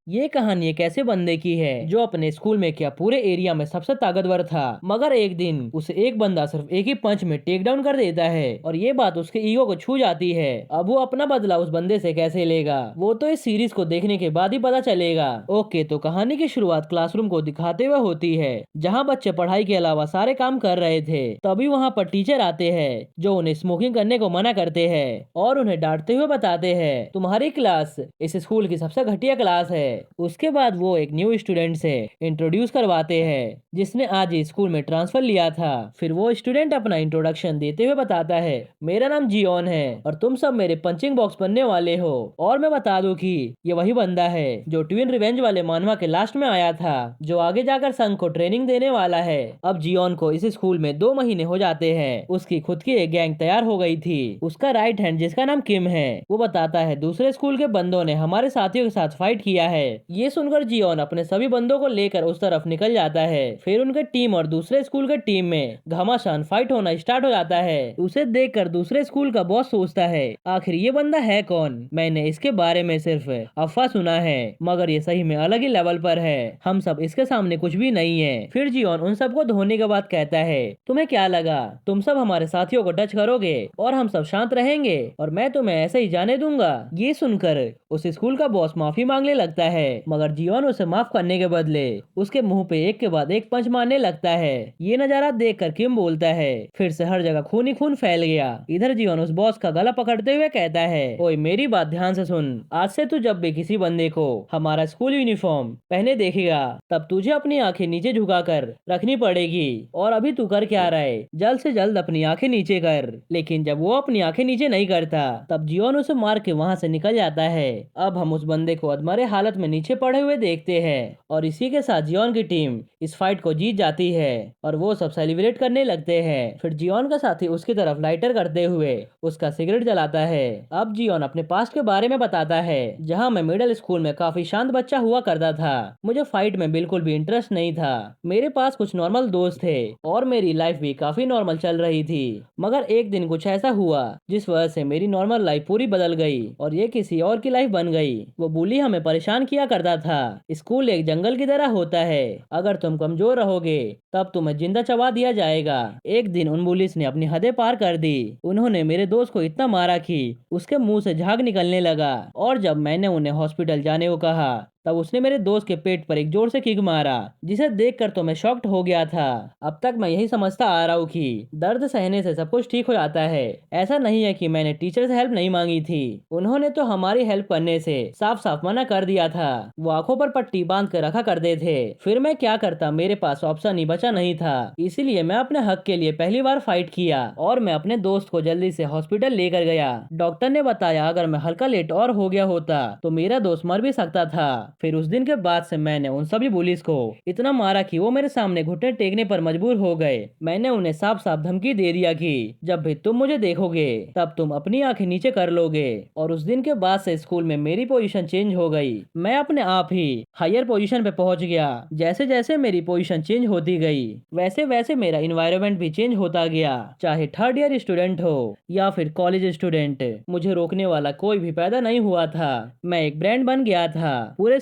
ये कहानी एक ऐसे बंदे की है जो अपने स्कूल में क्या पूरे एरिया में सबसे ताकतवर था, मगर एक दिन उसे एक बंदा सिर्फ एक ही पंच में टेक डाउन कर देता है और ये बात उसके ईगो को छू जाती है। अब वो अपना बदला उस बंदे से कैसे लेगा, वो तो इस सीरीज को देखने के बाद ही पता चलेगा। ओके, तो कहानी की शुरुआत क्लासरूम को दिखाते हुए होती है, जहाँ बच्चे पढ़ाई के अलावा सारे काम कर रहे थे। तभी वहाँ पर टीचर आते हैं जो उन्हें स्मोकिंग करने को मना करते हैं और उन्हें डांटते हुए बताते हैं, तुम्हारी क्लास इस स्कूल की सबसे घटिया क्लास है। उसके बाद वो एक न्यू स्टूडेंट से इंट्रोड्यूस करवाते हैं जिसने आज ही स्कूल में ट्रांसफर लिया था। फिर वो स्टूडेंट अपना इंट्रोडक्शन देते हुए बताता है, मेरा नाम जियोन है और तुम सब मेरे पंचिंग बॉक्स बनने वाले हो। और मैं बता दूं कि ये वही बंदा है जो ट्विन रिवेंज वाले मानवा के लास्ट में आया था, जो आगे जाकर संघ को ट्रेनिंग देने वाला है। अब जियोन को इस स्कूल में 2 महीने हो जाते हैं। उसकी खुद की एक गैंग तैयार हो गई थी। उसका राइट हैंड जिसका नाम किम है, वो बताता है दूसरे स्कूल के बंदों ने हमारे साथियों के साथ फाइट किया है। ये सुनकर जियोन अपने सभी बंदों को लेकर उस तरफ निकल जाता है। फिर उनके टीम और दूसरे स्कूल के टीम में घमासान फाइट होना स्टार्ट हो जाता है। उसे देखकर दूसरे स्कूल का बॉस सोचता है, आखिर ये बंदा है कौन, मैंने इसके बारे में सिर्फ अफवाह सुना है, मगर ये सही में अलग ही लेवल पर है। हम सब इसके सामने कुछ भी नहीं है। फिर जियोन उन सबको धोने के बाद कहता है, तुम्हें क्या लगा तुम सब हमारे साथियों को टच करोगे और हम सब शांत रहेंगे और मैं तुम्हें ऐसे ही जाने दूंगा। ये सुनकर उस स्कूल का बॉस माफी मांगने लगता है, मगर जियोन उसे माफ करने के बदले उसके मुंह पे एक के बाद एक पंच मारने लगता है। ये नजारा देखकर किम बोलता है, फिर से हर जगह खून ही खून फैल गया। इधर जियोन उस बॉस का गला पकड़ते हुए कहता है, ओए मेरी बात ध्यान से सुन, आज से तू जब भी किसी बंदे को हमारा स्कूल यूनिफॉर्म पहने देखेगा तब तुझे अपनी आंखें नीचे झुकाकर रखनी पड़ेगी। और अभी तू कर क्या रहा है, जल्द से जल्द अपनी आंखें नीचे कर। लेकिन जब वो अपनी आंखें नीचे नहीं करता तब जियोन उसे मार के वहां से निकल जाता है। अब हम उस बंदे को अधमरे हालत में नीचे पड़े हुए देखते हैं और इसी के साथ जियोन की टीम इस फाइट को जीत जाती है और वो सब सेलिब्रेट करने लगते हैं। फिर जियोन का साथी उसकी तरफ लाइटर करते हुए उसका सिगरेट जलाता है। अब जियोन अपने पास्ट के बारे में बताता है, जहाँ मैं मिडिल स्कूल में काफी शांत बच्चा हुआ करता था। मुझे फाइट में बिल्कुल भी इंटरेस्ट नहीं था। मेरे पास कुछ नॉर्मल दोस्त थे और मेरी लाइफ भी काफी नॉर्मल चल रही थी। मगर एक दिन कुछ ऐसा हुआ जिस वजह से मेरी नॉर्मल लाइफ पूरी बदल गई और ये किसी और की लाइफ बन गई। वो बुली हमें परेशान किया करता था। स्कूल एक जंगल की तरह होता है, अगर तुम कमजोर रहोगे तब तुम्हें जिंदा चबा दिया जाएगा। एक दिन उन बुलिस ने अपनी हदें पार कर दी। उन्होंने मेरे दोस्त को इतना मारा कि उसके मुंह से झाग निकलने लगा और जब मैंने उन्हें हॉस्पिटल जाने को कहा तब उसने मेरे दोस्त के पेट पर एक जोर से किक मारा, जिसे देखकर तो मैं शॉक्ड हो गया था। अब तक मैं यही समझता आ रहा हूँ कि दर्द सहने से सब कुछ ठीक हो जाता है। ऐसा नहीं है कि मैंने टीचर से हेल्प नहीं मांगी थी, उन्होंने तो हमारी हेल्प करने से साफ साफ मना कर दिया था। वो आंखों पर पट्टी बांध कर रखा करते थे। फिर मैं क्या करता, मेरे पास ऑप्शन ही बचा नहीं था। इसीलिए मैं अपने हक के लिए पहली बार फाइट किया और मैं अपने दोस्त को जल्दी से हॉस्पिटल लेकर गया। डॉक्टर ने बताया अगर मैं हल्का लेट और हो गया होता तो मेरा दोस्त मर भी सकता था। फिर उस दिन के बाद से मैंने उन सभी पुलिस को इतना मारा कि वो मेरे सामने घुटने टेकने पर मजबूर हो गए। मैंने उन्हें साफ साफ धमकी दे दिया कि जब भी तुम मुझे देखोगे तब तुम अपनी आंखें नीचे कर लोगे। और उस दिन के बाद से स्कूल में मेरी पोजीशन चेंज हो गई। मैं अपने आप ही हायर पोजीशन पे पहुंच गया। जैसे जैसे मेरी पोजीशन चेंज होती गई वैसे वैसे मेरा इन्वायरमेंट भी चेंज होता गया। चाहे थर्ड ईयर स्टूडेंट हो या फिर कॉलेज स्टूडेंट, मुझे रोकने वाला कोई भी पैदा नहीं हुआ था। मैं एक ब्रांड बन गया था पूरे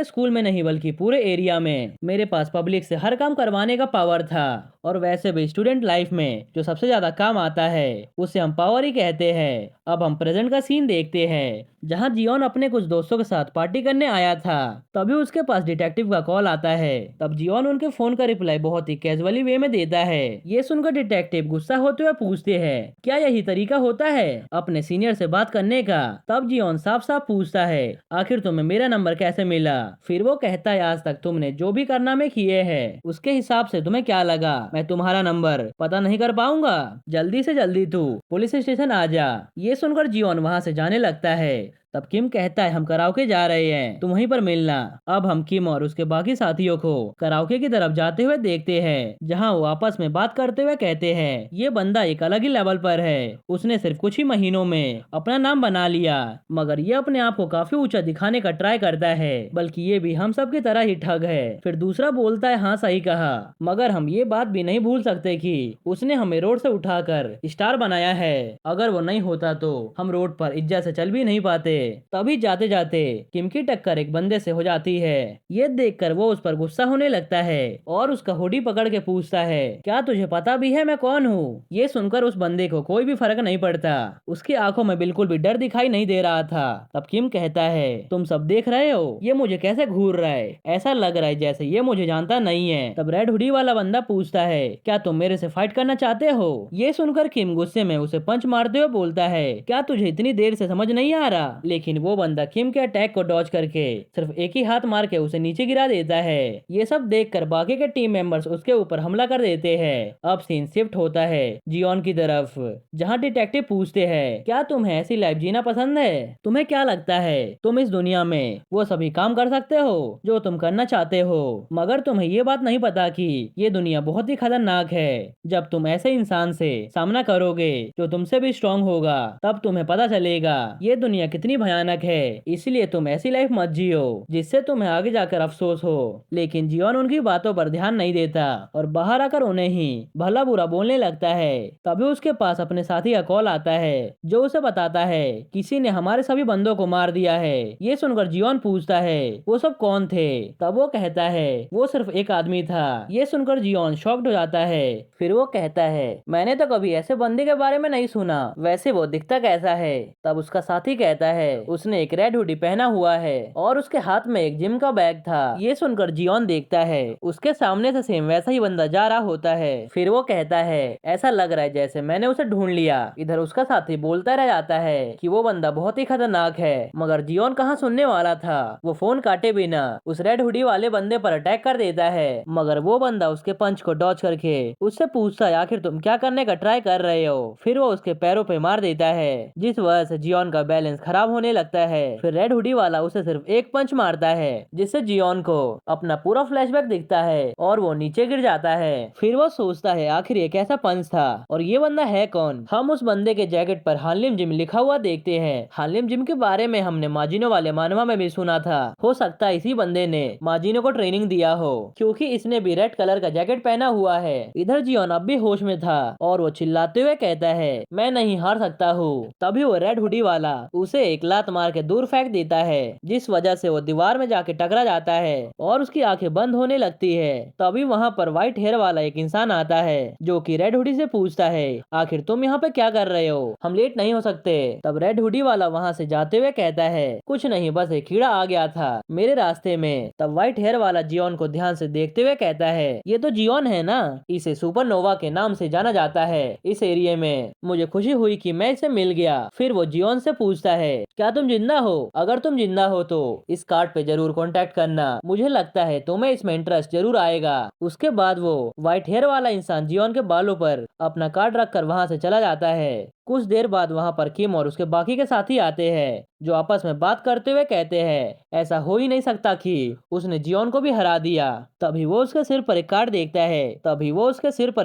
स्कूल में नहीं बल्कि पूरे एरिया में। मेरे पास पब्लिक से हर काम करवाने का पावर था। और वैसे भी स्टूडेंट लाइफ में जो सबसे ज्यादा काम आता है उसे हम पावर ही कहते हैं। अब हम प्रेजेंट का सीन देखते हैं, जहां जियोन अपने कुछ दोस्तों के साथ पार्टी करने आया था। तभी उसके पास डिटेक्टिव का कॉल आता है। तब जियोन उनके फोन का रिप्लाई बहुत ही कैजुअली वे में देता है। ये सुनकर डिटेक्टिव गुस्सा होते हुए पूछते हैं, क्या यही तरीका होता है अपने सीनियर से बात करने का? तब जियोन साफ साफ पूछता है, आखिर तुम्हें मेरा नंबर कैसे मिला? फिर वो कहता है, आज तक तुमने जो भी करना में किए हैं उसके हिसाब से तुम्हें क्या लगा मैं तुम्हारा नंबर पता नहीं कर पाऊंगा? जल्दी से जल्दी तू पुलिस स्टेशन आ जा। ये सुनकर जियोन वहां से जाने लगता है। तब किम कहता है, हम कराओके जा रहे हैं, तुम वहीं पर मिलना। अब हम किम और उसके बाकी साथियों को कराओके की तरफ जाते हुए देखते हैं, जहां वो आपस में बात करते हुए कहते हैं, ये बंदा एक अलग ही लेवल पर है। उसने सिर्फ कुछ ही महीनों में अपना नाम बना लिया, मगर ये अपने आप को काफी ऊंचा दिखाने का ट्राई करता है, बल्कि ये भी हम सब की तरह ही ठग है। फिर दूसरा बोलता है, हाँ सही कहा, मगर हम ये बात भी नहीं भूल सकते कि उसने हमें रोड से उठाकर स्टार बनाया है। अगर वो नहीं होता तो हम रोड पर इज्जत से चल भी नहीं पाते। तभी जाते जाते किम की टक्कर एक बंदे से हो जाती है। ये देखकर वो उस पर गुस्सा होने लगता है और उसका हुडी पकड़ के पूछता है, क्या तुझे पता भी है मैं कौन हूँ? ये सुनकर उस बंदे को कोई भी फर्क नहीं पड़ता। उसकी आंखों में बिल्कुल भी डर दिखाई नहीं दे रहा था। तब किम कहता है, तुम सब देख रहे हो ये मुझे कैसे घूर रहा है, ऐसा लग रहा है जैसे ये मुझे जानता नहीं है। तब रेड हुडी वाला बंदा पूछता है, क्या तुम मेरे से फाइट करना चाहते हो? ये सुनकर किम गुस्से में उसे पंच मारते हुए बोलता है, क्या तुझे इतनी देर से समझ नहीं आ रहा? लेकिन वो बंदा किम के अटैक को डॉज करके सिर्फ एक ही हाथ मार के उसे नीचे गिरा देता है। ये सब देखकर बाकी के टीम मेंबर्स उसके ऊपर हमला कर देते हैं। अब सीन शिफ्ट होता है जियोन की तरफ, जहाँ डिटेक्टिव पूछते हैं, क्या तुम्हें ऐसी लाइफ जीना पसंद है? तुम्हें क्या लगता है तुम इस दुनिया में वो सभी काम कर सकते हो जो तुम करना चाहते हो? मगर तुम्हें ये बात नहीं पता कि ये दुनिया बहुत ही खतरनाक है। जब तुम ऐसे इंसान से सामना करोगे जो तुमसे भी स्ट्रांग होगा, तब तुम्हें पता चलेगा ये दुनिया कितनी भयानक है। इसलिए तुम ऐसी लाइफ मत जियो जिससे तुम्हें आगे जाकर अफसोस हो। लेकिन जियोन उनकी बातों पर ध्यान नहीं देता और बाहर आकर उन्हें ही भला बुरा बोलने लगता है। तभी उसके पास अपने साथी का कॉल आता है जो उसे बताता है, किसी ने हमारे सभी बंदों को मार दिया है। ये सुनकर जियोन पूछता है, वो सब कौन थे? तब वो कहता है, वो सिर्फ एक आदमी था। ये सुनकर जियोन शॉक्ड हो जाता है। फिर वो कहता है, मैंने तो कभी ऐसे बंदे के बारे में नहीं सुना, वैसे वो दिखता कैसा है? तब उसका साथी कहता है, उसने एक रेड हुडी पहना हुआ है और उसके हाथ में एक जिम का बैग था। ये सुनकर जियोन देखता है उसके सामने से सेम वैसा ही बंदा जा रहा होता है। फिर वो कहता है, ऐसा लग रहा है जैसे मैंने उसे ढूंढ लिया। इधर उसका साथी बोलता रह जाता है कि वो बंदा बहुत ही खतरनाक है। मगर जियोन कहाँ सुनने वाला था। वो फोन काटे बिना उस रेड हुडी वाले बंदे पर अटैक कर देता है। मगर वो बंदा उसके पंच को डॉज करके उससे पूछता है, आखिर तुम क्या करने का ट्राई कर रहे हो? फिर वो उसके पैरों पे मार देता है, जिस वजह से जियोन का बैलेंस खराब होने लगता है। फिर रेड हुडी वाला उसे सिर्फ एक पंच मारता है, जिससे जियोन को अपना पूरा फ्लैशबैक दिखता है और वो नीचे गिर जाता है। फिर वो सोचता है, आखिर ये कैसा पंच था और ये बंदा है कौन? हम उस बंदे के जैकेट पर हार्लेम जिम लिखा हुआ देखते हैं। हार्लेम जिम के बारे में हमने माजिनो वाले मानवा में भी सुना था। हो सकता है इसी बंदे ने माजिनो को ट्रेनिंग दिया हो, क्योंकि इसने भी रेड कलर का जैकेट पहना हुआ है। इधर जियोन अब भी होश में था और वो चिल्लाते हुए कहता है, मैं नहीं हार सकता हूँ। तभी वो रेड हुडी वाला उसे एक लात मार के दूर फेंक देता है, जिस वजह से वो दीवार में जाके टकरा जाता है और उसकी आंखें बंद होने लगती है। तभी वहाँ पर व्हाइट हेयर वाला एक इंसान आता है जो कि रेड हुडी से पूछता है, आखिर तुम यहाँ पे क्या कर रहे हो? हम लेट नहीं हो सकते? तब रेड हुडी वाला वहाँ से जाते हुए कहता है, कुछ नहीं, बस एक कीड़ा आ गया था मेरे रास्ते में। तब व्हाइट हेयर वाला जियोन को ध्यान से देखते हुए कहता है, ये तो जियोन है ना, इसे सुपरनोवा के नाम से जाना जाता है इस एरिया में। मुझे खुशी हुई कि मैं इसे मिल गया। फिर वो जियोन से पूछता है, क्या तुम जिंदा हो? अगर तुम जिंदा हो तो इस कार्ड पे जरूर कांटेक्ट करना, मुझे लगता है तुम्हें इसमें इंटरेस्ट जरूर आएगा। उसके बाद वो व्हाइट हेयर वाला इंसान जियोन के बालों पर अपना कार्ड रखकर वहां से चला जाता है। कुछ देर बाद वहां पर किम और उसके बाकी के साथी आते हैं, जो आपस में बात करते हुए कहते हैं, ऐसा हो ही नहीं सकता कि उसने जियोन को भी हरा दिया। तभी वो उसके सिर पर एक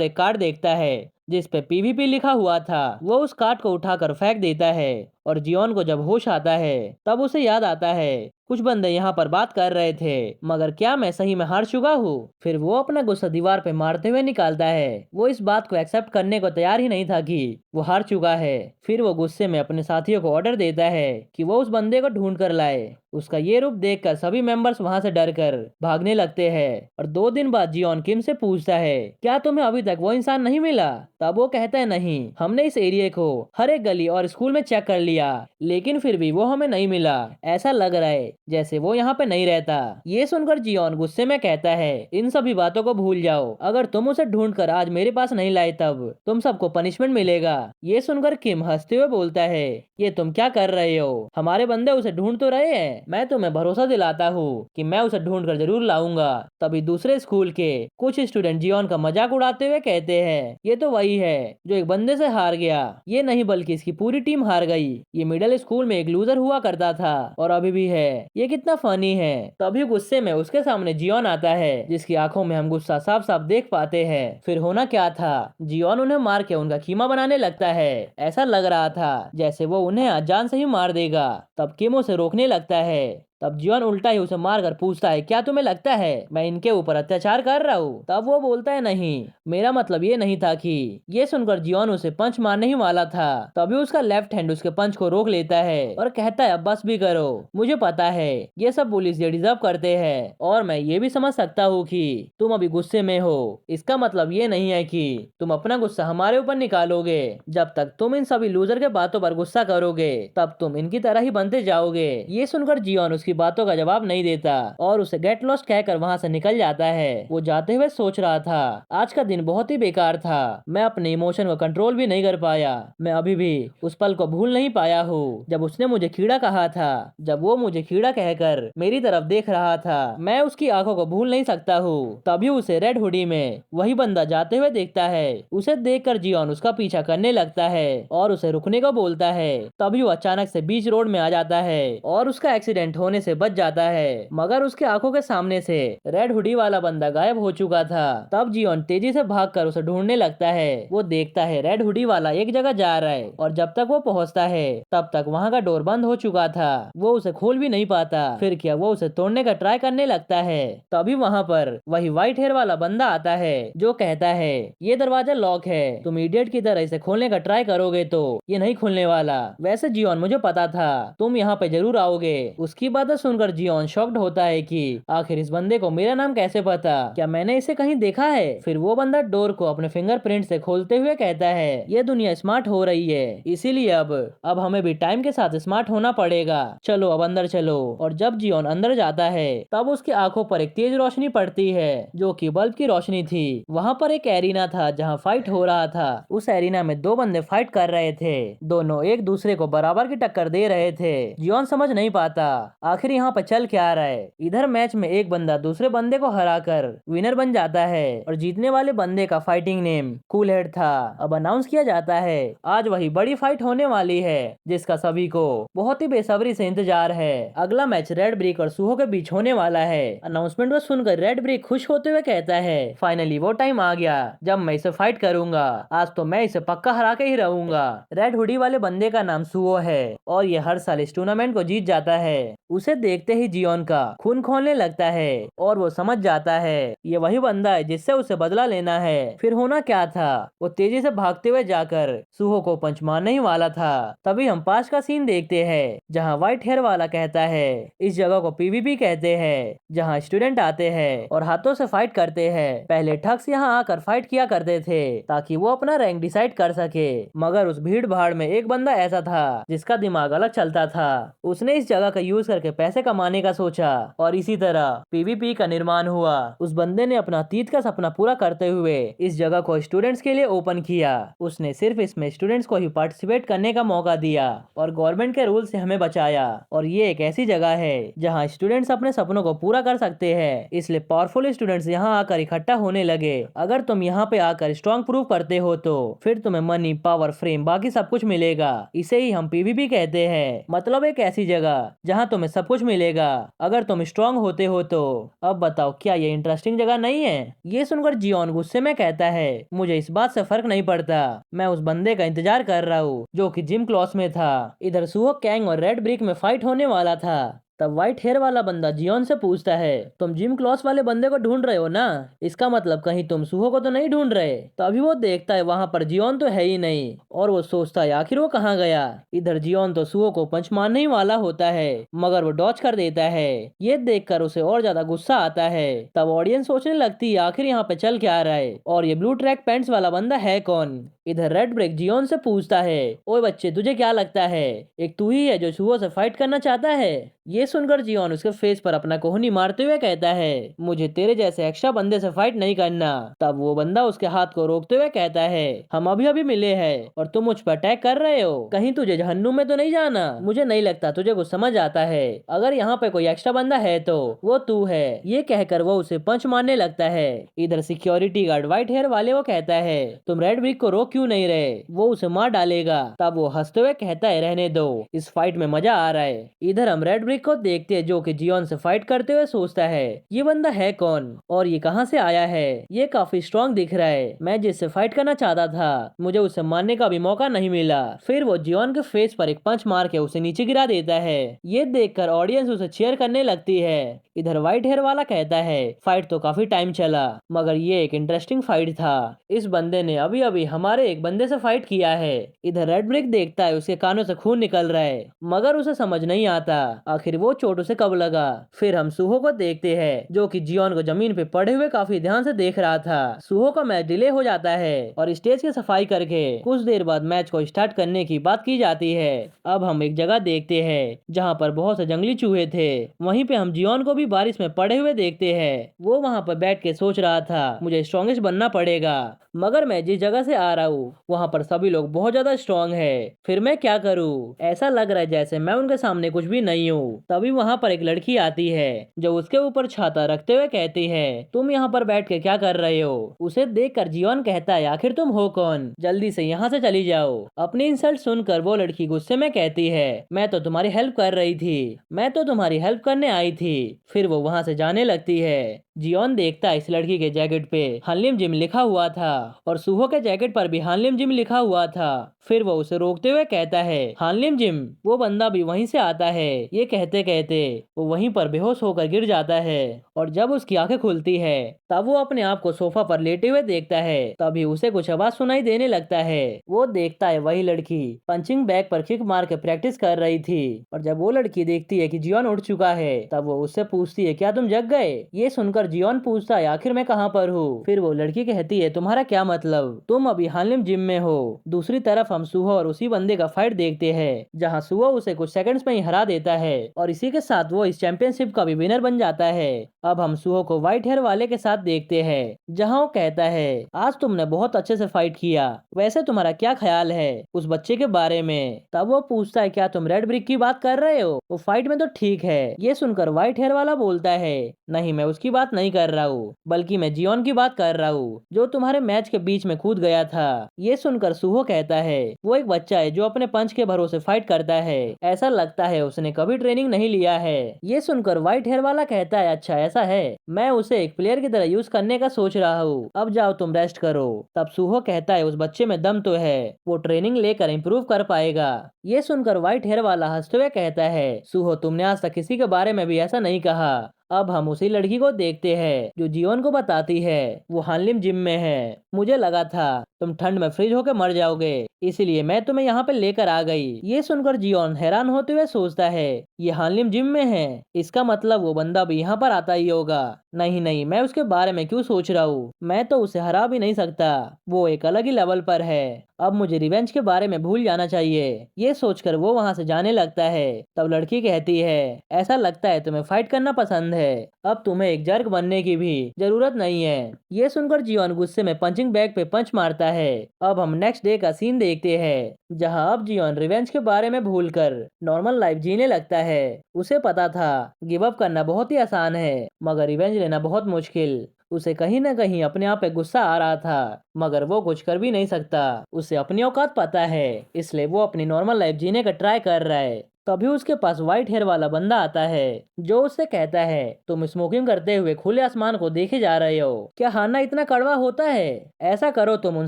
कार्ड देखता है जिस पे पीवीपी लिखा हुआ था। वो उस कार्ड को उठाकर फेंक देता है और जियोन को जब होश आता है तब उसे याद आता है, कुछ बंदे यहाँ पर बात कर रहे थे, मगर क्या मैं सही में हार चुका हूँ? फिर वो अपना गुस्सा दीवार पे मारते हुए निकालता है। वो इस बात को एक्सेप्ट करने को तैयार ही नहीं था कि वो हार चुका है। फिर वो गुस्से में अपने साथियों को ऑर्डर देता है कि वो उस बंदे को ढूंढ कर लाए। उसका ये रूप देखकर सभी मेंबर्स वहां से डरकर भागने लगते हैं। और 2 दिन बाद जियोन किम से पूछता है, क्या तुम्हें अभी तक वो इंसान नहीं मिला? तब वो कहता है, नहीं, हमने इस एरिया को हर एक गली और स्कूल में चेक कर लिया, लेकिन फिर भी वो हमें नहीं मिला। ऐसा लग रहा है जैसे वो यहाँ पे नहीं रहता। ये सुनकर जियोन गुस्से में कहता है, इन सभी बातों को भूल जाओ, अगर तुम उसे ढूंढ कर आज मेरे पास नहीं लाए तब तुम सबको पनिशमेंट मिलेगा। ये सुनकर किम हंसते हुए बोलता है, ये तुम क्या कर रहे हो? हमारे बंदे उसे ढूंढ तो रहे हैं, मैं तुम्हें भरोसा दिलाता हूँ कि मैं उसे ढूंढ कर जरूर लाऊंगा। तभी दूसरे स्कूल के कुछ स्टूडेंट जियोन का मजाक उड़ाते हुए कहते हैं, ये तो वही है जो एक बंदे से हार गया। ये नहीं बल्कि इसकी पूरी टीम हार गई। ये मिडिल स्कूल में एक लूजर हुआ करता था और अभी भी है। ये कितना फनी है। तभी गुस्से में उसके सामने जियोन आता है, जिसकी आंखों में हम गुस्सा साफ साफ देख पाते हैं। फिर होना क्या था, जियोन उन्हें मार के उनका कीमा बनाने लगता है। ऐसा लग रहा था जैसे वो उन्हें आज जान से ही मार देगा। तब किम उसे रोकने लगता है, तब जियोन उल्टा ही उसे मारकर पूछता है, क्या तुम्हें लगता है मैं इनके ऊपर अत्याचार कर रहा हूँ? तब वो बोलता है, नहीं, मेरा मतलब ये नहीं था कि। ये सुनकर जियोन उसे पंच मारने ही वाला था, तभी उसका लेफ्ट हैंड उसके पंच को रोक लेता है और कहता है, अब बस भी करो, मुझे पता है ये सब पुलिस ये डिजर्व करते हैं और मैं ये भी समझ सकता हूँ कि तुम अभी गुस्से में हो। इसका मतलब ये नहीं है कि तुम अपना गुस्सा हमारे ऊपर निकालोगे। जब तक तुम इन सभी लूजर के बातों पर गुस्सा करोगे तब तुम इनकी तरह ही बनते जाओगे। ये सुनकर जियोन उसकी बातों का जवाब नहीं देता और उसे गेट लॉस्ट कहकर वहाँ से निकल जाता है। वो जाते हुए सोच रहा था, आज का दिन बहुत ही बेकार था, मैं अपने इमोशन को कंट्रोल भी नहीं कर पाया। मैं अभी भी उस पल को भूल नहीं पाया हूँ जब उसने मुझे कीड़ा कहा था। जब वो मुझे कीड़ा कहकर मेरी तरफ देख रहा था, मैं उसकी आंखों को भूल नहीं सकता हूँ। तभी उसे रेड हुडी में वही बंदा जाते हुए देखता है। उसे देखकर जियोन उसका पीछा करने लगता है और उसे रुकने को बोलता है। तभी वो अचानक से बीच रोड में आ जाता है और उसका एक्सीडेंट होने से बच जाता है, मगर उसके आंखों के सामने से रेड हुडी वाला बंदा गायब हो चुका था। तब जियोन तेजी से भागकर उसे ढूंढने लगता है। वो देखता है रेड हुडी वाला एक जगह जा रहा है और जब तक वो पहुंचता है तब तक वहाँ का डोर बंद हो चुका था। वो उसे खोल भी नहीं पाता, फिर क्या वो उसे तोड़ने का ट्राई करने लगता है। तभी वहाँ पर वही व्हाइट हेयर वाला बंदा आता है जो कहता है, ये दरवाजा लॉक है, तुम इडियट की तरह इसे खोलने का ट्राई करोगे तो ये नहीं खुलने वाला। वैसे जियोन, मुझे पता था तुम यहाँ पे जरूर आओगे। उसकी बातें सुनकर जियोन शॉक्ड होता है कि आखिर इस बंदे को मेरा नाम कैसे पता, क्या मैंने इसे कहीं देखा है? फिर वो बंदा डोर को अपने फिंगरप्रिंट से खोलते हुए कहता है, ये दुनिया स्मार्ट हो रही है, इसीलिए अब हमें भी टाइम के साथ स्मार्ट होना पड़ेगा। चलो अब अंदर चलो। और जब जियोन अंदर जाता है तब उसकी आंखों पर एक तेज रोशनी पड़ती है जो कि बल्ब की रोशनी थी। वहाँ पर एक एरिना था जहाँ फाइट हो रहा था। उस एरिना में दो बंदे फाइट कर रहे थे, दोनों एक दूसरे को बराबर की टक्कर दे रहे थे। जियोन समझ नहीं पाता आखिर यहाँ पर चल क्या रहा है। इधर मैच में एक बंदा दूसरे बंदे को हराकर विनर बन जाता है और जीतने वाले बंदे का फाइटिंग नेम कूल हेड था। अब अनाउंस किया जाता है आज वही बड़ी फाइट होने वाली है जिसका सभी को बहुत ही बेसब्री से इंतजार है। अगला मैच रेड ब्रिक और सुहो के बीच होने वाला है। अनाउंसमेंट को सुनकर रेड ब्रिक खुश होते हुए कहता है, फाइनली वो टाइम आ गया जब मैं इसे फाइट करूंगा, आज तो मैं इसे पक्का हरा के ही रहूंगा। रेड हुडी वाले बंदे का नाम सुहो है और ये हर साल इस टूर्नामेंट को जीत जाता है। उसे देखते ही जियोन का खून खौलने लगता है और वो समझ जाता है ये वही बंदा है जिससे उसे बदला लेना है। फिर होना क्या था, वो तेजी से भागते हुए जाकर सुहो को पंच मारने ही वाला था। तभी हम पास का सीन देखते हैं जहाँ व्हाइट हेयर वाला कहता है, इस जगह को पीवीपी कहते हैं जहाँ स्टूडेंट आते हैं और हाथों से फाइट करते हैं। पहले ठग्स यहाँ आकर फाइट किया करते थे ताकि वो अपना रैंक डिसाइड कर सके, मगर उस भीड़ भाड़ में एक बंदा ऐसा था जिसका दिमाग अलग चलता था। उसने इस जगह का यूज करके पैसे कमाने का सोचा और इसी तरह पीवीपी का निर्माण हुआ। उस बंदे ने अपना अतीत का सपना पूरा करते हुए इस जगह को स्टूडेंट्स के लिए ओपन किया। उसने सिर्फ इसमें स्टूडेंट्स को ही पार्टिसिपेट करने का मौका दिया और गवर्नमेंट के रूल से हमें बचाया। और ये एक ऐसी जगह है जहाँ स्टूडेंट्स अपने सपनों को पूरा कर सकते हैं, इसलिए पावरफुल स्टूडेंट्स यहाँ आकर इकट्ठा होने लगे। अगर तुम यहाँ पे आकर स्ट्रॉन्ग प्रूव करते हो तो फिर तुम्हें मनी, पावर, फ्रेम, बाकी सब कुछ मिलेगा। इसे ही हम पीवीपी कहते हैं, मतलब एक ऐसी जगह जहाँ तुम्हें सब कुछ मिलेगा अगर तुम स्ट्रॉन्ग होते हो तो। अब बताओ, क्या ये इंटरेस्टिंग जगह नहीं है? ये सुनकर जियोन गुस्से में कहता है, मुझे इस बात से फर्क नहीं पड़ता, मैं उस बंदे का इंतजार कर रहा हूँ जो कि जिम क्लॉस में था। इधर सुहो कैंग और रेड ब्रिक में फाइट होने वाला था। तब व्हाइट हेयर वाला बंदा जियोन से पूछता है, तुम जिम क्लॉस वाले बंदे को ढूंढ रहे हो ना? इसका मतलब कहीं तुम सुहो को तो नहीं ढूंढ रहे? तभी वो देखता है वहां पर जियोन तो है ही नहीं और वो सोचता है आखिर वो कहाँ गया। इधर जियोन तो सुहो को पंच मारने ही वाला होता है मगर वो डॉच कर देता है। ये देखकर उसे और ज्यादा गुस्सा आता है। तब ऑडियंस सोचने लगती है आखिर यहाँ पे चल क्या रहा है और ये ब्लू ट्रैक पैंट्स वाला बंदा है कौन। इधर रेड ब्रेक जियोन से पूछता है, ओए बच्चे, तुझे क्या लगता है एक तू ही है जो सुहो से फाइट करना चाहता है? ये सुनकर जियोन उसके फेस पर अपना कोहनी मारते हुए कहता है, मुझे तेरे जैसे एक्स्ट्रा बंदे से फाइट नहीं करना। तब वो बंदा उसके हाथ को रोकते हुए कहता है, हम अभी अभी मिले हैं और तुम मुझ पर अटैक कर रहे हो, कहीं तुझे जहन्नुम में तो नहीं जाना? मुझे नहीं लगता तुझे कुछ समझ आता है, अगर यहाँ पे कोई एक्स्ट्रा बंदा है तो वो तू है। ये कहकर वो उसे पंच मारने लगता है। इधर सिक्योरिटी गार्ड व्हाइट हेयर वाले को कहता है, तुम रेड ब्रिक को रोक क्यों नहीं रहे, वो उसे मार डालेगा। तब वो हंसते हुए कहता है, रहने दो, इस फाइट में मजा आ रहा है। इधर हम रेड ब्रिक को देखते हैं जो कि जियोन से फाइट करते हुए सोचता है ये बंदा है कौन और ये कहां से आया है। ये काफी स्ट्रांग दिख रहा है, मैं जिससे फाइट करना चाहता था मुझे उसे मारने का भी मौका नहीं मिला। फिर वो जियोन के फेस पर एक पंच मार के उसे नीचे गिरा देता है। ये देखकर ऑडियंस उसे चीयर करने लगती है। इधर व्हाइट हेयर वाला कहता है फाइट तो काफी टाइम चला मगर ये एक इंटरेस्टिंग फाइट था। इस बंदे ने अभी अभी हमारे एक बंदे से फाइट किया है। इधर रेड ब्रिक देखता है उसके कानों से खून निकल रहा है मगर उसे समझ नहीं आता आखिर वो चोट उसे कब लगा। फिर हम सुहो को देखते हैं जो कि जियोन को जमीन पे पड़े हुए काफी ध्यान से देख रहा था। सुहो का मैच डिले हो जाता है और स्टेज की सफाई करके कुछ देर बाद मैच को स्टार्ट करने की बात की जाती है। अब हम एक जगह देखते हैं जहाँ पर बहुत से जंगली चूहे थे। वहीं पे हम जियोन को भी बारिश में पड़े हुए देखते हैं। वो वहाँ पर बैठ के सोच रहा था मुझे स्ट्रॉन्गेस्ट बनना पड़ेगा मगर मैं जिस जगह से आ रहा हूँ वहाँ पर सभी लोग बहुत ज्यादा स्ट्रांग है। फिर मैं क्या करूँ, ऐसा लग रहा है जैसे मैं उनके सामने कुछ भी नहीं हूँ। तभी वहाँ पर एक लड़की आती है जो उसके ऊपर छाता रखते हुए कहती है तुम यहाँ पर बैठ के क्या कर रहे हो। उसे देखकर जियोन कहता है आखिर तुम हो कौन, जल्दी से यहाँ से चली जाओ। अपनी इंसल्ट सुनकर वो लड़की गुस्से में कहती है मैं तो तुम्हारी हेल्प कर रही थी, मैं तो तुम्हारी हेल्प करने आई थी। फिर वो वहाँ से जाने लगती है। जियोन देखता है इस लड़की के जैकेट पे हानलिम जिम लिखा हुआ था और सुहो के जैकेट पर भी हानलिम जिम लिखा हुआ था। फिर वो उसे रोकते हुए कहता है हानलिम जिम। वो बंदा भी वहीं से आता है। ये कहते कहते वो वहीं पर बेहोश होकर गिर जाता है और जब उसकी आंखें खुलती है तब वो अपने आप को सोफा पर लेटे हुए देखता है। तभी उसे कुछ आवाज सुनाई देने लगता है। वो देखता है वही लड़की पंचिंग बैग पर किक मार के प्रैक्टिस कर रही थी और जब वो लड़की देखती है कि जियोन उठ चुका है तब वो उससे पूछती है क्या तुम जग गए। ये सुनकर जियोन पूछता है आखिर मैं कहाँ पर हूँ। फिर वो लड़की कहती है तुम्हारा क्या मतलब, तुम अभी हानलिम जिम में हो। दूसरी तरफ हम सुहो और उसी बंदे का फाइट देखते हैं जहाँ सुहो उसे कुछ सेकंड्स में ही हरा देता है और इसी के साथ वो इस चैंपियनशिप का भी विनर बन जाता है। अब हम सुहो को व्हाइट हेयर वाले के साथ देखते हैं जहाँ वो कहता है आज तुमने बहुत अच्छे से फाइट किया, वैसे तुम्हारा क्या ख्याल है उस बच्चे के बारे में। तब वो पूछता है क्या तुम रेड ब्रिक की बात कर रहे हो, वो फाइट में तो ठीक है। ये सुनकर व्हाइट हेयर वाला बोलता है नहीं मैं उसकी बात नहीं कर रहा हूँ बल्कि मैं जियोन की बात कर रहा हूँ जो तुम्हारे मैच के बीच में कूद गया था। ये सुनकर सुहो कहता है वो एक बच्चा है जो अपने पंच के भरोसे फाइट करता है, ऐसा लगता है उसने कभी ट्रेनिंग नहीं लिया है। ये सुनकर व्हाइट हेयर वाला कहता है अच्छा ऐसा है, मैं उसे एक प्लेयर की तरह यूज करने का सोच रहा हूँ, अब जाओ तुम रेस्ट करो। तब सुहो कहता है उस बच्चे में दम तो है, वो ट्रेनिंग लेकर इम्प्रूव कर पाएगा। ये सुनकर व्हाइट हेयर वाला हंसते हुए कहता है सुहो तुमने आज तक किसी के बारे में भी ऐसा नहीं कहा। अब हम उसी लड़की को देखते हैं जो जियोन को बताती है वो हानलिम जिम में है। मुझे लगा था तुम ठंड में फ्रीज होकर मर जाओगे इसलिए मैं तुम्हें यहाँ पे लेकर आ गई। ये सुनकर जियोन हैरान होते हुए सोचता है ये हानलिम जिम में है, इसका मतलब वो बंदा भी यहाँ पर आता ही होगा। नहीं नहीं मैं उसके बारे में क्यों सोच रहा हूँ, मैं तो उसे हरा भी नहीं सकता, वो एक अलग ही लेवल पर है। अब मुझे रिवेंज के बारे में भूल जाना चाहिए। ये सोचकर वो वहाँ से जाने लगता है। तब लड़की कहती है ऐसा लगता है तुम्हें फाइट करना पसंद है, अब तुम्हें एक जर्क बनने की भी जरूरत नहीं है। ये सुनकर जियोन गुस्से में पंचिंग बैग पे पंच मारता है। अब हम नेक्स्ट डे का सीन देखते हैं जहां अब जियोन रिवेंज के बारे में भूलकर नॉर्मल लाइफ जीने लगता है। उसे पता था गिव अप करना बहुत ही आसान है मगर रिवेंज लेना बहुत मुश्किल। उसे कहीं ना कहीं अपने आप पे गुस्सा आ रहा था मगर वो कुछ कर भी नहीं सकता, उसे अपनी औकात पता है इसलिए वो अपनी नॉर्मल लाइफ जीने का ट्राई कर रहा है। तभी उसके पास व्हाइट हेयर वाला बंदा आता है जो उससे कहता है तुम स्मोकिंग करते हुए खुले आसमान को देखे जा रहे हो, क्या हारना इतना कड़वा होता है, ऐसा करो तुम उन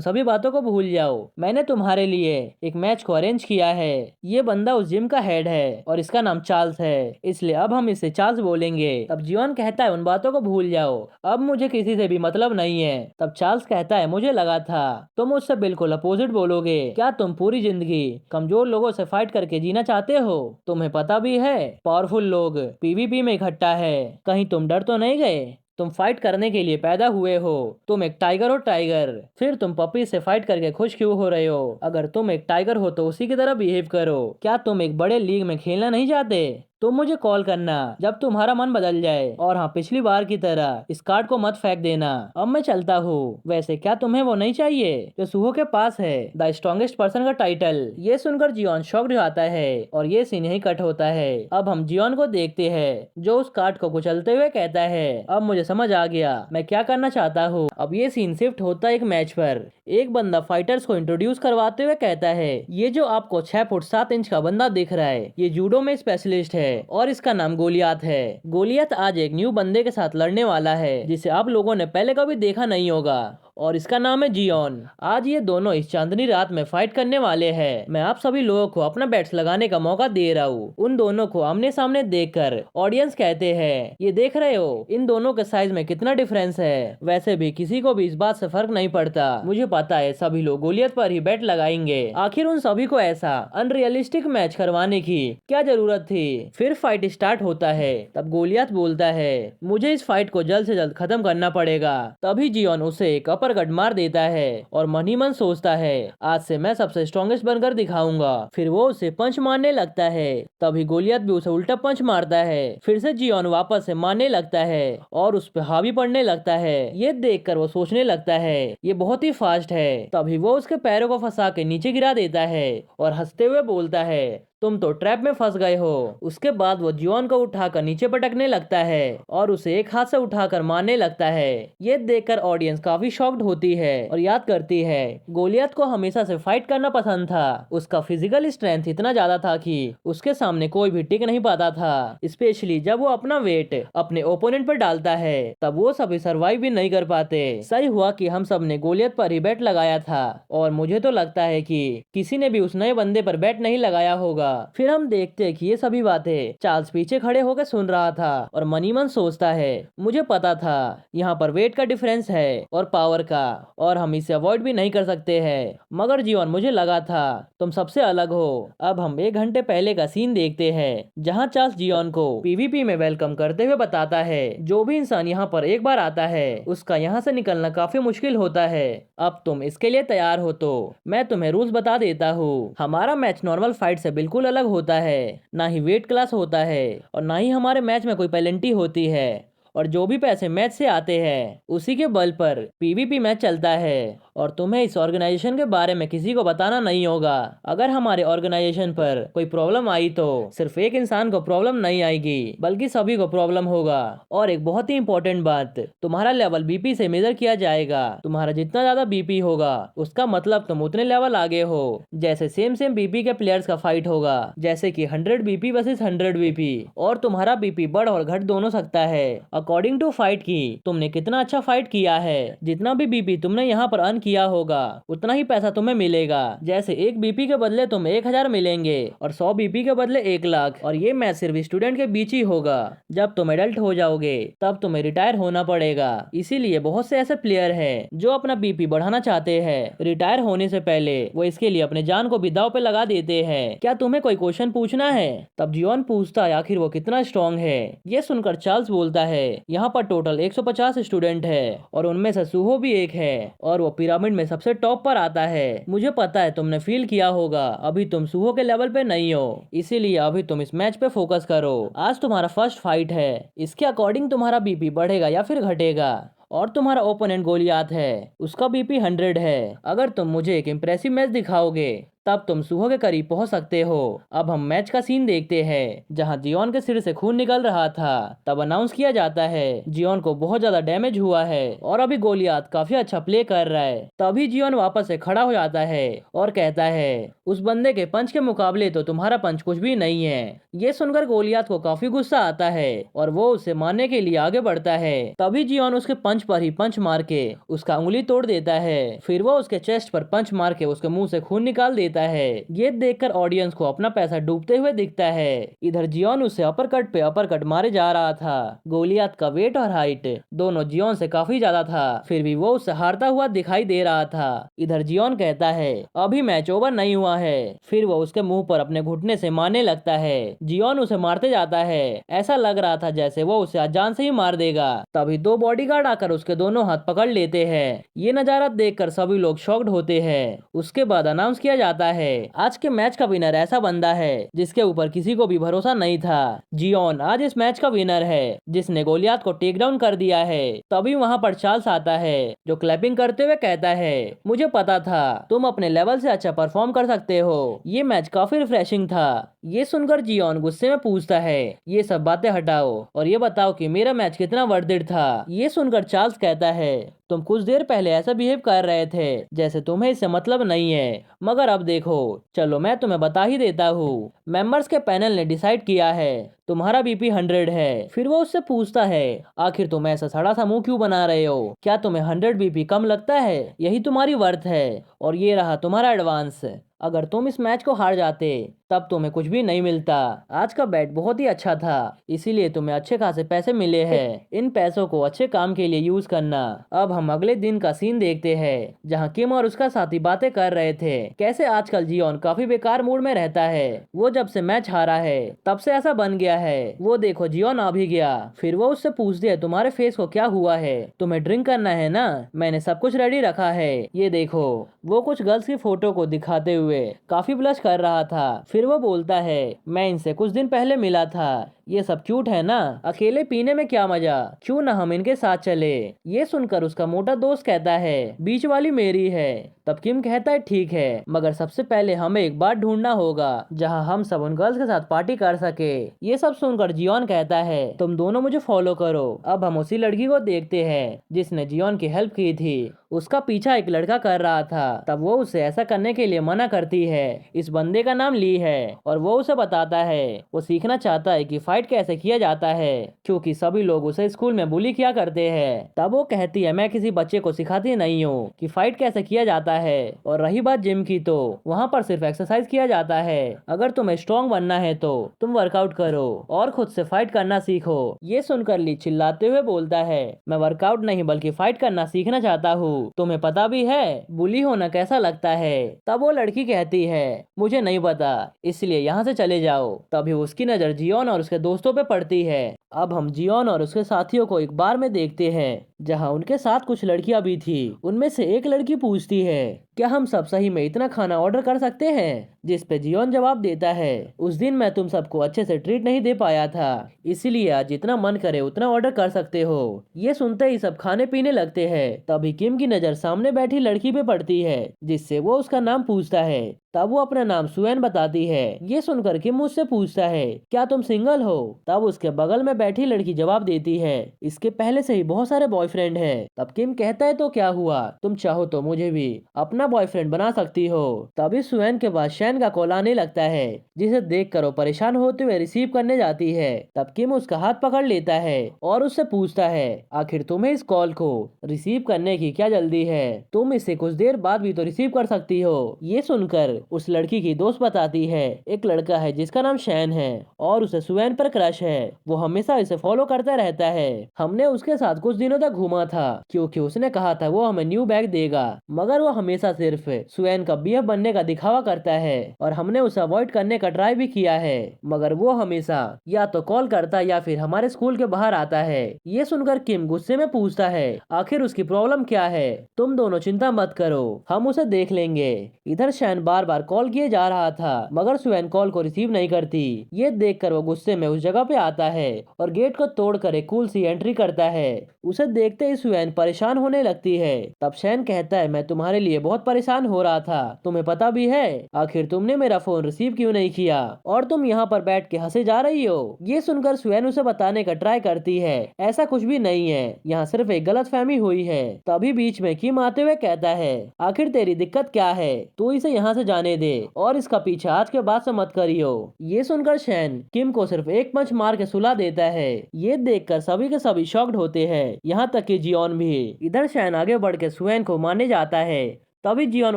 सभी बातों को भूल जाओ, मैंने तुम्हारे लिए एक मैच को अरेंज किया है। ये बंदा उस जिम का हेड है और इसका नाम चार्ल्स है इसलिए अब हम इसे चार्ल्स बोलेंगे। तब जियोन कहता है उन बातों को भूल जाओ, अब मुझे किसी से भी मतलब नहीं है। तब चार्ल्स कहता है मुझे लगा था तुम मुझसे बिल्कुल अपोजिट बोलोगे, क्या तुम पूरी जिंदगी कमजोर लोगों से फाइट करके जीना चाहते हो, तुम्हें पता भी है पावरफुल लोग पीवीपी में इकट्ठा है, कहीं तुम डर तो नहीं गए, तुम फाइट करने के लिए पैदा हुए हो, तुम एक टाइगर हो टाइगर, फिर तुम पपी से फाइट करके खुश क्यों हो रहे हो, अगर तुम एक टाइगर हो तो उसी की तरह बिहेव करो, क्या तुम एक बड़े लीग में खेलना नहीं चाहते, तुम मुझे कॉल करना जब तुम्हारा मन बदल जाए, और हाँ पिछली बार की तरह इस कार्ड को मत फेंक देना। अब मैं चलता हूँ, वैसे क्या तुम्हें वो नहीं चाहिए जो सुहो के पास है, द स्ट्रॉन्गेस्ट पर्सन का टाइटल। ये सुनकर जियोन शॉक्ड हो जाता है और ये सीन यही कट होता है। अब हम जियोन को देखते हैं जो उस कार्ड को कुचलते हुए कहता है अब मुझे समझ आ गया मैं क्या करना चाहता हूँ। अब ये सीन शिफ्ट होता है एक मैच पर। एक बंदा फाइटर्स को इंट्रोड्यूस करवाते हुए कहता है ये जो आपको 6 फुट 7 इंच का बंदा दिख रहा है ये जूडो में स्पेशलिस्ट है, और इसका नाम गोलियत है। गोलियत आज एक न्यू बंदे के साथ लड़ने वाला है जिसे आप लोगों ने पहले कभी देखा नहीं होगा और इसका नाम है जियोन। आज ये दोनों इस चांदनी रात में फाइट करने वाले हैं। मैं आप सभी लोगों को अपना बैट्स लगाने का मौका दे रहा हूँ। उन दोनों को आमने सामने देखकर ऑडियंस कहते हैं, ये देख रहे हो इन दोनों के साइज में कितना डिफरेंस है। वैसे भी किसी को भी इस बात से फर्क नहीं पड़ता। मुझे पता है सभी लोग गोलियत पर ही बैट लगाएंगे। आखिर उन सभी को ऐसा अनरियलिस्टिक मैच करवाने की क्या जरूरत थी। फिर फाइट स्टार्ट होता है। तब गोलियत बोलता है, मुझे इस फाइट को जल्द से जल्द खत्म करना पड़ेगा। तभी जियोन उसे एक अपर मार देता है और मन ही मन सोचता है, आज से मैं सबसे स्ट्रॉन्गेस्ट बनकर दिखाऊंगा। फिर वो उसे पंच मारने लगता है। तभी गोलियत भी उसे उल्टा पंच मारता है। फिर से जियोन वापस से मारने लगता है और उस पर हावी पड़ने लगता है। ये देखकर वो सोचने लगता है ये बहुत ही फास्ट है। तभी वो उसके पैरों को फंसा के नीचे गिरा देता है और हंसते हुए बोलता है, तुम तो ट्रैप में फंस गए हो। उसके बाद वो जियोन को उठाकर नीचे पटकने लगता है और उसे एक हाथ से उठाकर मारने लगता है। ये देखकर ऑडियंस काफी शॉक्ड होती है और याद करती है गोलियत को हमेशा से फाइट करना पसंद था। उसका फिजिकल स्ट्रेंथ इतना ज्यादा था कि उसके सामने कोई भी टिक नहीं पाता था। स्पेशली जब वो अपना वेट अपने ओपोनेंट पर डालता है तब वो सभी सर्वाइव भी नहीं कर पाते। सही हुआ कि हम सब ने गोलियत पर ही बैट लगाया था और मुझे तो लगता है कि किसी ने भी उस नए बंदे पर बैट नहीं लगाया होगा। फिर हम देखते हैं कि ये सभी बातें चार्ल्स पीछे खड़े होकर सुन रहा था और मनी मन सोचता है, मुझे पता था यहाँ पर वेट का डिफरेंस है और पावर का और हम इसे अवॉइड भी नहीं कर सकते हैं। मगर जीवन मुझे लगा था तुम सबसे अलग हो। अब हम 1 घंटे पहले का सीन देखते हैं जहाँ चार्ल्स जियोन को पीवीपी में वेलकम करते हुए बताता है, जो भी इंसान यहाँ पर एक बार आता है उसका यहाँ से निकलना काफी मुश्किल होता है। अब तुम इसके लिए तैयार हो तो मैं तुम्हें रूल्स बता देता हूँ। हमारा मैच नॉर्मल फाइट से बिल्कुल अलग होता है। ना ही वेट क्लास होता है और ना ही हमारे मैच में कोई पेनल्टी होती है और जो भी पैसे मैच से आते हैं उसी के बल पर पीवीपी मैच चलता है और तुम्हें इस ऑर्गेनाइजेशन के बारे में किसी को बताना नहीं होगा। अगर हमारे ऑर्गेनाइजेशन पर कोई प्रॉब्लम आई तो सिर्फ एक इंसान को प्रॉब्लम नहीं आएगी बल्कि सभी को प्रॉब्लम होगा। और एक बहुत ही इंपॉर्टेंट बात, तुम्हारा लेवल बीपी से मेजर किया जाएगा। तुम्हारा जितना ज्यादा बीपी होगा उसका मतलब तुम उतने लेवल आगे हो। जैसे सेम बीपी के प्लेयर्स का फाइट होगा, जैसे कि 100 बीपी वर्सेस 100 बीपी, और तुम्हारा बीपी बढ़ और घट दोनों सकता है अकॉर्डिंग टू फाइट की तुमने कितना अच्छा फाइट किया है। जितना भी बीपी तुमने यहाँ पर अर्न किया होगा उतना ही पैसा तुम्हें मिलेगा। जैसे 1 बीपी के बदले तुम्हें 1000 मिलेंगे और 100 बीपी के बदले 1 लाख। और ये मैच सिर्फ स्टूडेंट के बीच ही होगा। जब तुम एडल्ट हो जाओगे तब तुम्हें रिटायर होना पड़ेगा। इसीलिए बहुत से ऐसे प्लेयर हैं जो अपना बीपी बढ़ाना चाहते हैं। रिटायर होने से पहले वो इसके लिए अपने जान को भी दांव पे लगा देते हैं। क्या तुम्हें कोई क्वेश्चन पूछना है? तब जियोन पूछता है आखिर वो कितना स्ट्रॉन्ग है। ये सुनकर चार्ल्स बोलता है, यहाँ पर टोटल 150 स्टूडेंट है और उनमें से सुहो भी एक है और वो पिरामिड में सबसे टॉप पर आता है। मुझे पता है तुमने फील किया होगा अभी तुम सुहो के लेवल पे नहीं हो, इसीलिए अभी तुम इस मैच पे फोकस करो। आज तुम्हारा फर्स्ट फाइट है, इसके अकॉर्डिंग तुम्हारा बीपी बढ़ेगा या फिर घटेगा। और तुम्हारा ओपोनेंट गोलियत है, उसका बीपी 100 है। अगर तुम मुझे एक इम्प्रेसिव मैच दिखाओगे तब तुम सुहो के करीब पहुंच सकते हो। अब हम मैच का सीन देखते हैं जहां जियोन के सिर से खून निकल रहा था। तब अनाउंस किया जाता है जियोन को बहुत ज्यादा डैमेज हुआ है और अभी गोलियत काफी अच्छा प्ले कर रहा है। तभी जियोन वापस से खड़ा हो जाता है और कहता है, उस बंदे के पंच के मुकाबले तो तुम्हारा पंच कुछ भी नहीं है। ये सुनकर गोलियत को काफी गुस्सा आता है और वो उसे मारने के लिए आगे बढ़ता है। तभी जियोन उसके पंच पर ही पंच मार के उसका उंगली तोड़ देता है। फिर वो उसके चेस्ट पर पंच मार के उसके मुंह से खून निकाल देता है। ये देखकर ऑडियंस को अपना पैसा डूबते हुए दिखता है। इधर जियोन उसे अपरकट पे अपरकट मारे जा रहा था। गोलियत का वेट और हाइट दोनों जियोन से काफी ज्यादा था, फिर भी वो उससे हारता हुआ दिखाई दे रहा था। इधर जियोन कहता है, अभी मैच ओवर नहीं हुआ है। फिर वो उसके मुंह पर अपने घुटने से मारने लगता है। जियोन उसे मारते जाता है, ऐसा लग रहा था जैसे वो उसे अजान से ही मार देगा। तभी 2 बॉडीगार्ड आकर उसके दोनों हाथ पकड़ लेते हैं। ये नजारा देखकर सभी लोग शॉक्ड होते हैं। उसके बाद अनाउंस किया जाता है, आज के मैच का विनर ऐसा बंदा है जिसके ऊपर किसी को भी भरोसा नहीं था। जियोन आज इस मैच का विनर है जिसने गोलियत को टेक डाउन कर दिया है। तभी वहाँ पर चार्ल्स आता है जो क्लैपिंग करते हुए कहता है, मुझे पता था तुम अपने लेवल से अच्छा परफॉर्म कर सकते हो। ये मैच काफी रिफ्रेशिंग था। ये सुनकर जियोन गुस्से में पूछता है, ये सब बातें हटाओ और ये बताओ कि मेरा मैच कितना वर्थ इट था। ये सुनकर चार्ल्स कहता है, तुम कुछ देर पहले ऐसा बिहेव कर रहे थे जैसे तुम्हें इससे मतलब नहीं है, मगर अब देखो, चलो मैं तुम्हें बता ही देता हूँ। मेंबर्स के पैनल ने डिसाइड किया है तुम्हारा बीपी 100 है। फिर वो उससे पूछता है, आखिर तुम ऐसा सड़ा सा मुंह क्यों बना रहे हो? क्या तुम्हें 100 बीपी कम लगता है? यही तुम्हारी वर्थ है। और ये रहा तुम्हारा एडवांस। अगर तुम इस मैच को हार जाते तब तुम्हें कुछ भी नहीं मिलता। आज का बैट बहुत ही अच्छा था, इसीलिए तुम्हें अच्छे खासे पैसे मिले हैं। इन पैसों को अच्छे काम के लिए यूज करना। अब हम अगले दिन का सीन देखते हैं, जहां किम और उसका साथी बातें कर रहे थे कैसे आजकल जियोन काफी बेकार मूड में रहता है। वो जब से मैच हारा है तब से ऐसा बन गया है। वो देखो जियोन आ भी गया। फिर वो उससे पूछती है, तुम्हारे फेस को क्या हुआ है? तुम्हें ड्रिंक करना है ना? मैंने सब कुछ रेडी रखा है, ये देखो। वो कुछ गर्ल्स की फोटो को दिखाते हुए काफी ब्लश कर रहा था। फिर वो बोलता है, मैं इनसे कुछ दिन पहले मिला था, ये सब क्यूट है ना? अकेले पीने में क्या मजा, क्यों ना हम इनके साथ चले? ये सुनकर उसका मोटा दोस्त कहता है, बीच वाली मेरी है। तब किम कहता है, ठीक है, मगर सबसे पहले हमें एक बार ढूंढना होगा जहां हम सब उन गर्ल्स के साथ पार्टी कर सके। ये सब सुनकर जियोन कहता है, तुम दोनों मुझे फॉलो करो। अब हम उसी लड़की को देखते हैं जिसने जियोन की हेल्प की थी। उसका पीछा एक लड़का कर रहा था। तब वो उसे ऐसा करने के लिए मना करती है। इस बंदे का नाम ली है और वो उसे बताता है वो सीखना चाहता है कि फाइट कैसे किया जाता है, क्योंकि सभी लोग उसे स्कूल में बुली किया करते हैं। तब वो कहती है, मैं किसी बच्चे को सिखाती नहीं हूँ कि फाइट कैसे किया जाता है। और रही बात जिम की, तो वहाँ पर सिर्फ एक्सरसाइज किया जाता है। अगर तुम्हें स्ट्रॉन्ग बनना है तो तुम वर्कआउट करो और खुद से फाइट करना सीखो। ये सुनकर ली चिल्लाते हुए बोलता है, मैं वर्कआउट नहीं बल्कि फाइट करना सीखना चाहता हूँ। तुम्हें पता भी है बुली होना कैसा लगता है? तब वो लड़की कहती है, मुझे नहीं पता, इसलिए यहाँ से चले जाओ। तभी उसकी नजर जियोन और उसके दोस्तों पे पड़ती है। अब हम जियोन और उसके साथियों को एक बार में देखते हैं जहां उनके साथ कुछ लड़कियां भी थी। उनमें से एक लड़की पूछती है, क्या हम सब सही में इतना खाना ऑर्डर कर सकते हैं? जिस पे जियोन जवाब देता है, उस दिन मैं तुम सबको अच्छे से ट्रीट नहीं दे पाया था, इसीलिए आज जितना मन करे उतना ऑर्डर कर सकते हो। ये सुनते ही सब खाने पीने लगते हैं। तभी किम की नजर सामने बैठी लड़की पे पड़ती है, जिससे वो उसका नाम पूछता है। तब वो अपना नाम सुएन बताती है। ये सुनकर किम मुझसे पूछता है, क्या तुम सिंगल हो? तब उसके बगल में बैठी लड़की जवाब देती है, इसके पहले से ही बहुत सारे बॉयफ्रेंड हैं। तब किम कहता है, तो क्या हुआ, तुम चाहो तो मुझे भी अपना बॉयफ्रेंड बना सकती हो। तभी सुएन के बाद शैन का कॉल आने लगता है, जिसे देखकर वो परेशान होते हुए रिसीव करने जाती है। तब किम उसका हाथ पकड़ लेता है और उससे पूछता है, आखिर तुम्हें इस कॉल को रिसीव करने की क्या जल्दी है? तुम इसे कुछ देर बाद भी तो रिसीव कर सकती हो। ये सुनकर उस लड़की की दोस्त बताती है, एक लड़का है जिसका नाम शैन है और उसे सुएन पर क्रश है। वो हमेशा इसे फॉलो करता रहता है। हमने उसके साथ कुछ दिनों तक घूमा था, क्योंकि उसने कहा था वो हमें न्यू बैग देगा, मगर वो हमेशा सिर्फ सुएन का बीएफ बनने का दिखावा करता है। और हमने उसे अवॉइड करने का ट्राई भी किया है, मगर वो हमेशा या तो कॉल करता या फिर हमारे स्कूल के बाहर आता है। ये सुनकर किम गुस्से में पूछता है, आखिर उसकी प्रॉब्लम क्या है? तुम दोनों चिंता मत करो, हम उसे देख लेंगे। इधर शैन बार बार कॉल किए जा रहा था, मगर सुएन कॉल को रिसीव नहीं करती। ये देखकर वो गुस्से में उस जगह पे आता है और गेट को तोड़कर एक कूल सी एंट्री करता है। उसे देखते ही सुएन परेशान होने लगती है। तब शैन कहता है, मैं तुम्हारे लिए बहुत परेशान हो रहा था, तुम्हें पता भी है? आखिर तुमने मेरा फोन रिसीव क्यों नहीं किया और तुम यहाँ पर बैठ के हंसे जा रही हो? ये सुनकर सुएन उसे बताने का ट्राई करती है, ऐसा कुछ भी नहीं है, यहाँ सिर्फ एक गलतफहमी हुई है। तभी बीच में किम आते हुए कहता है, आखिर तेरी दिक्कत क्या है? तू इसे यहाँ से जाने दे और इसका पीछा आज के बाद से मत करियो। ये सुनकर शैन किम को सिर्फ एक पंच मार के सुला देता है। ये देखकर सभी के सभी शॉक्ड होते हैं, यहाँ तक कि जियोन भी। इधर शैन आगे बढ़ के सुएन को मारने जाता है, तभी जियोन